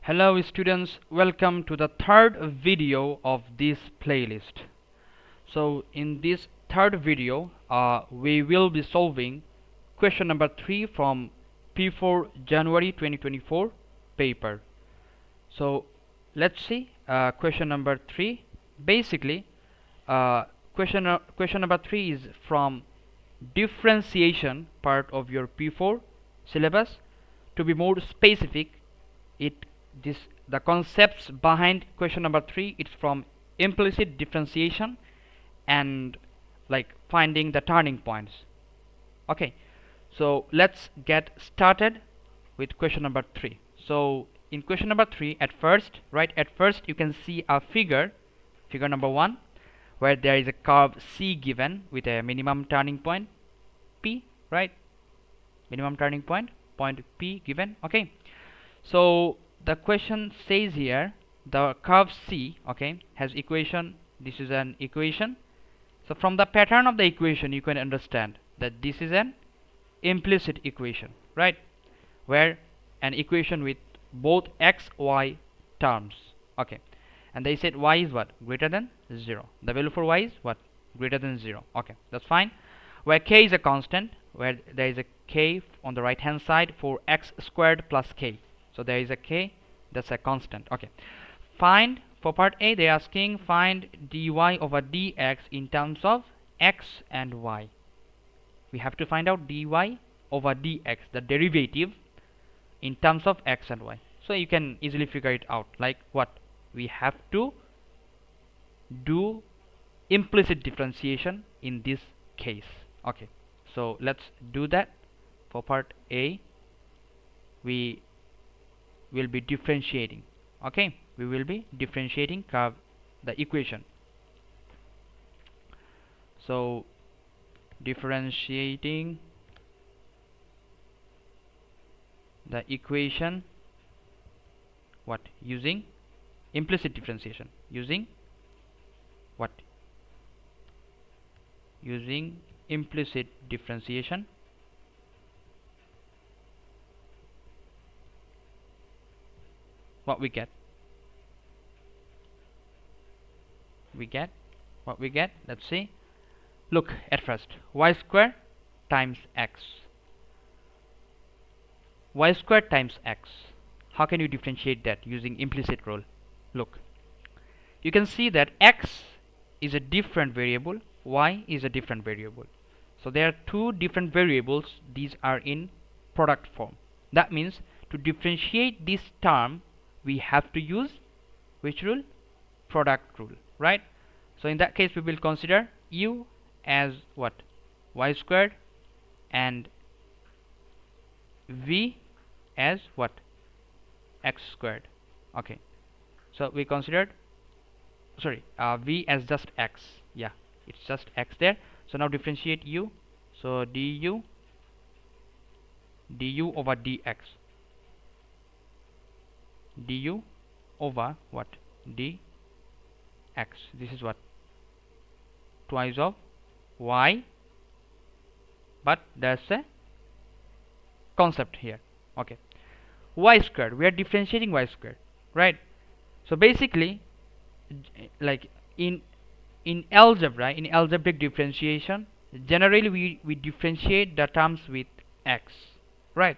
Hello students, welcome to the third video of this playlist. So in this third video, we will be solving question number 3 from P4 January 2024 paper. So let's see question number 3. Basically, question number 3 is from differentiation part of your P4 syllabus. To be more specific, the concepts behind question number 3, it's from implicit differentiation and like finding the turning points. Okay, so let's get started with question number 3. So in question number 3, at first you can see a figure number 1, where there is a curve C given with a minimum turning point P, right? Minimum turning point P given. Okay, so the question says here the curve C, okay, has equation. This is an equation. So from the pattern of the equation you can understand that this is an implicit equation, right? Where an equation with both x, y terms. Okay, and they said y is what? Greater than 0. The value for y is what? Greater than 0. Okay, that's fine. Where k is a constant, where there is a k on the right hand side for x squared plus k. So there is a k, that's a constant. Okay, find, for part A they are asking find dy over dx in terms of x and y. We have to find out dy over dx, the derivative in terms of x and y. So you can easily figure it out. Like what? We have to do implicit differentiation in this case. Okay, so let's do that. For part A we will be differentiating. Okay, we will be differentiating the equation. So differentiating the equation, what? Using implicit differentiation. Using what? Using implicit differentiation. What we get? What we get? Let's see. Look at first. Y square times x. Y square times x. How can you differentiate that using implicit rule? Look, you can see that x is a different variable, y is a different variable. So there are two different variables. These are in product form. That means to differentiate this term we have to use which rule? Product rule, right? So in that case we will consider u as what? Y squared, and v as what? X squared. Okay, so we considered, sorry, v as just x. Yeah, it's just x there. So now differentiate u. So du over dx, du over what? Dx. This is what? Twice of y, but there's a concept here. Okay, y squared, we are differentiating y squared, right? So basically, like in algebra, in algebraic differentiation, generally we differentiate the terms with x, right?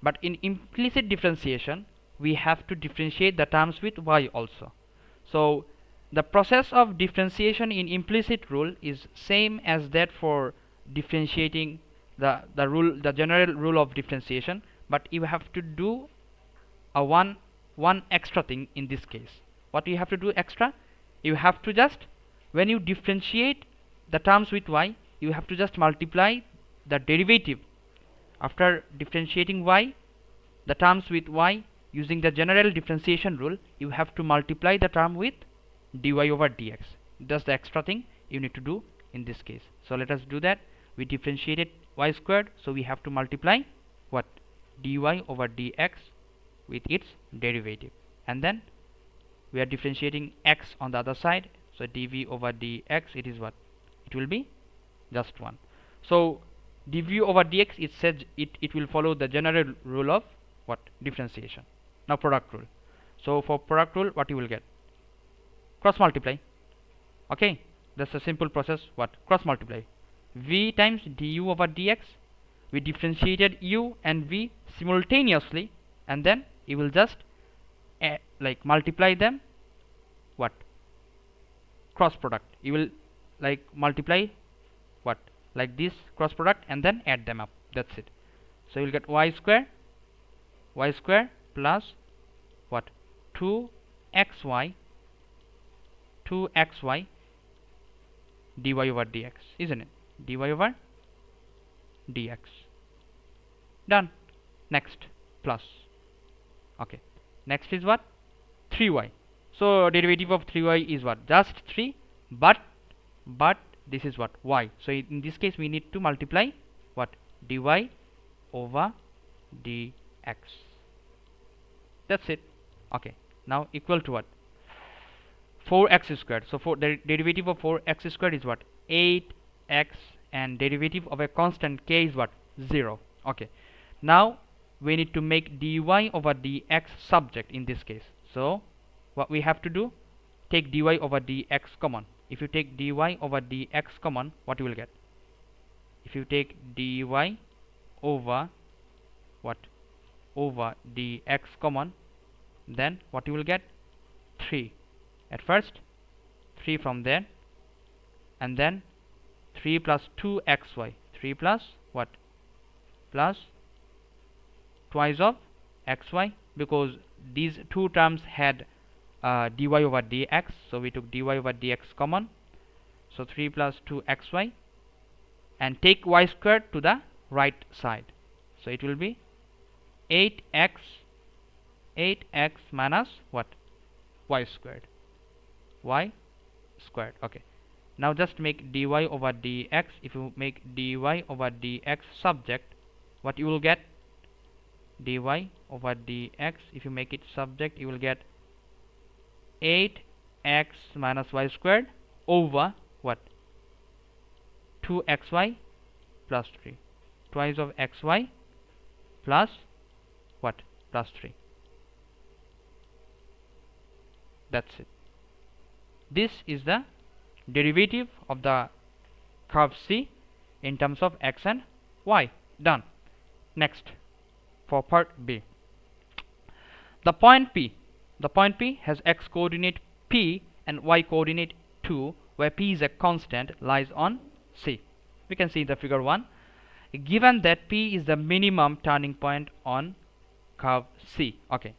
But in implicit differentiation we have to differentiate the terms with y also. So the process of differentiation in implicit rule is same as that for differentiating the general rule of differentiation, but you have to do a one extra thing in this case. What you have to do extra? You have to just, when you differentiate the terms with y, you have to just multiply the derivative. After differentiating y, the terms with y, using the general differentiation rule, you have to multiply the term with dy over dx. That's the extra thing you need to do in this case. So let us do that. We differentiated y squared, so we have to multiply what? Dy over dx with its derivative, and then we are differentiating x on the other side. So dv over dx, it is what? It will be just 1. So dv over dx, it says it will follow the general rule of what? Differentiation. Now product rule. So for product rule, what you will get? Cross multiply. Okay, that's a simple process. What? Cross multiply. V times du over dx. We differentiated u and v simultaneously, and then you will just like multiply them. What? Cross product. You will like multiply what? Like this cross product and then add them up. That's it. So you will get y square plus what? 2xy dy over dx, isn't it? Dy over dx. Done. Next, plus. Okay. Next is what? 3y. So derivative of 3y is what? Just 3, but this is what? Y. So in this case we need to multiply what? Dy over dx. That's it. Okay. Now equal to what? 4x squared. So for the derivative of 4x squared is what? 8x, and derivative of a constant k is what? 0. Okay. Now we need to make dy over dx subject in this case. So what we have to do? Take dy over dx common. If you take dy over dx common, what you will get? If you take dy over what? Over dx common, then what you will get? 3 at first, 3 from there, and then 3 plus 2xy, 3 plus what? Plus twice of xy, because these two terms had dy over dx, so we took dy over dx common. So 3 plus 2xy, and take y squared to the right side. So it will be 8x minus what? Y squared. Okay. Now just make dy over dx. If you make dy over dx subject, what you will get? Dy over dx. If you make it subject, you will get 8x minus y squared over what? 2xy plus 3. Twice of xy plus what? Plus 3. That's it. This is the derivative of the curve C in terms of x and y. Done. Next, for part B, the point P has x coordinate p and y coordinate 2, where p is a constant, lies on C. We can see in the figure 1. Given that p is the minimum turning point on curve C. Okay.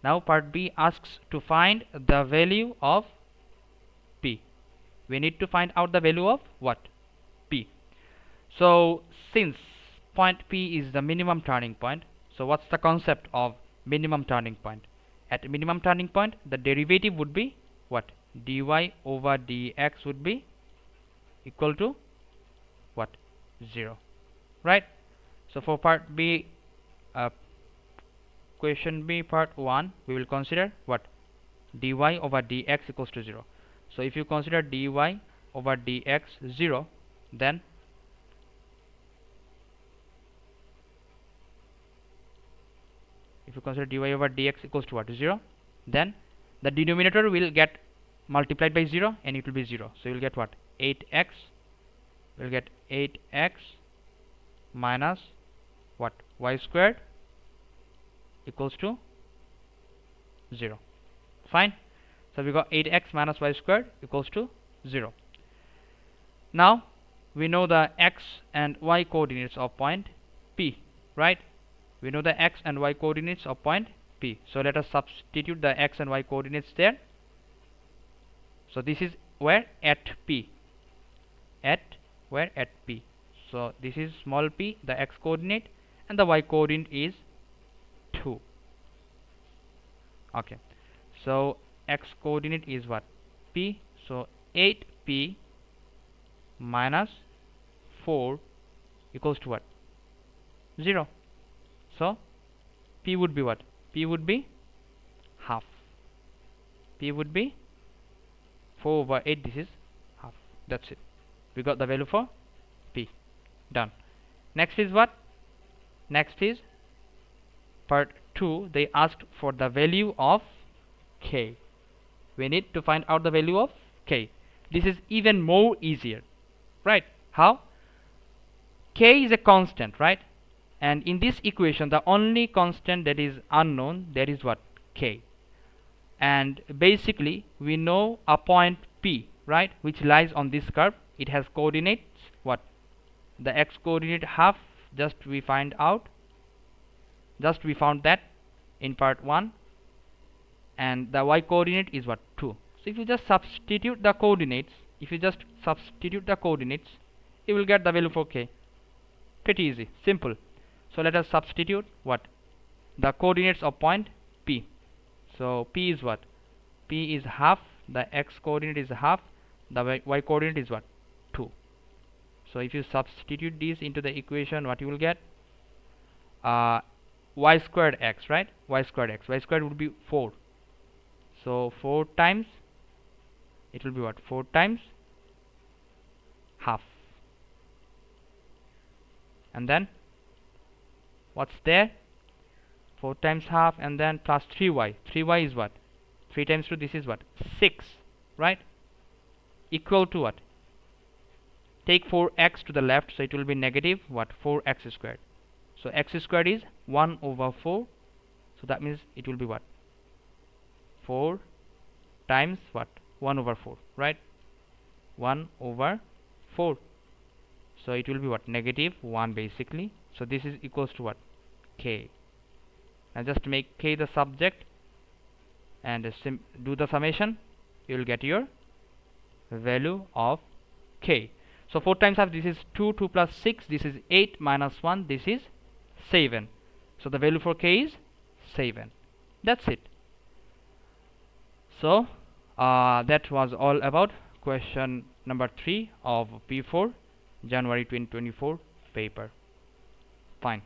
Now part B asks to find the value of P. We need to find out the value of what? P. So since point P is the minimum turning point, so what's the concept of minimum turning point? At minimum turning point, the derivative would be what? Dy over dx would be equal to what? 0. Right? So for part B, question B part 1, we will consider what? Dy over dx equals to 0. So if you consider dy over dx 0, then if you consider dy over dx equals to what? 0, then the denominator will get multiplied by 0 and it will be 0. So you will get what? 8x. We will get 8x minus what? Y squared equals to 0. Fine. So we got 8x minus y squared equals to 0. Now we know the x and y coordinates of point P, right? We know the x and y coordinates of point P. So let us substitute the x and y coordinates there. So this is where? At P. At where? At P. So this is small p, the x coordinate, and the y coordinate is 2. Okay. So x coordinate is what? P. So 8p minus 4 equals to what? 0. So p would be what? P would be half. P would be 4 over 8. This is half. That's it. We got the value for P. Done. Next is what? Next is part 2. They asked for the value of k. We need to find out the value of k. This is even more easier, right? How? K is a constant, right? And in this equation, the only constant that is unknown, that is what? K. And basically, we know a point P, right, which lies on this curve. It has coordinates, what? The x coordinate half, we found that in part 1. And the y coordinate is what? 2. So if you just substitute the coordinates, you will get the value for k. Pretty easy, simple. So let us substitute what? The coordinates of point P. So P is what? P is half, the x coordinate is half, the y coordinate is what? 2. So if you substitute these into the equation, what you will get? Y squared x, right? Y squared would be 4. So 4 times, it will be what? 4 times half. And then what's there? 4 times half, and then plus 3y. 3y is what? 3 times 2, this is what? 6, right? Equal to what? Take 4x to the left, so it will be negative what? 4x squared. So x squared is 1 over 4. So that means it will be what? 4 times what? 1 over 4, right? 1 over 4. So it will be what? Negative 1 basically. So this is equals to what? K. Now just make k the subject and do the summation. You will get your value of k. So 4 times half, this is 2, 2 plus 6, this is 8 minus 1, this is 7. So the value for k is 7. That's it. So that was all about question number 3 of P4 January 2024 paper. Fine.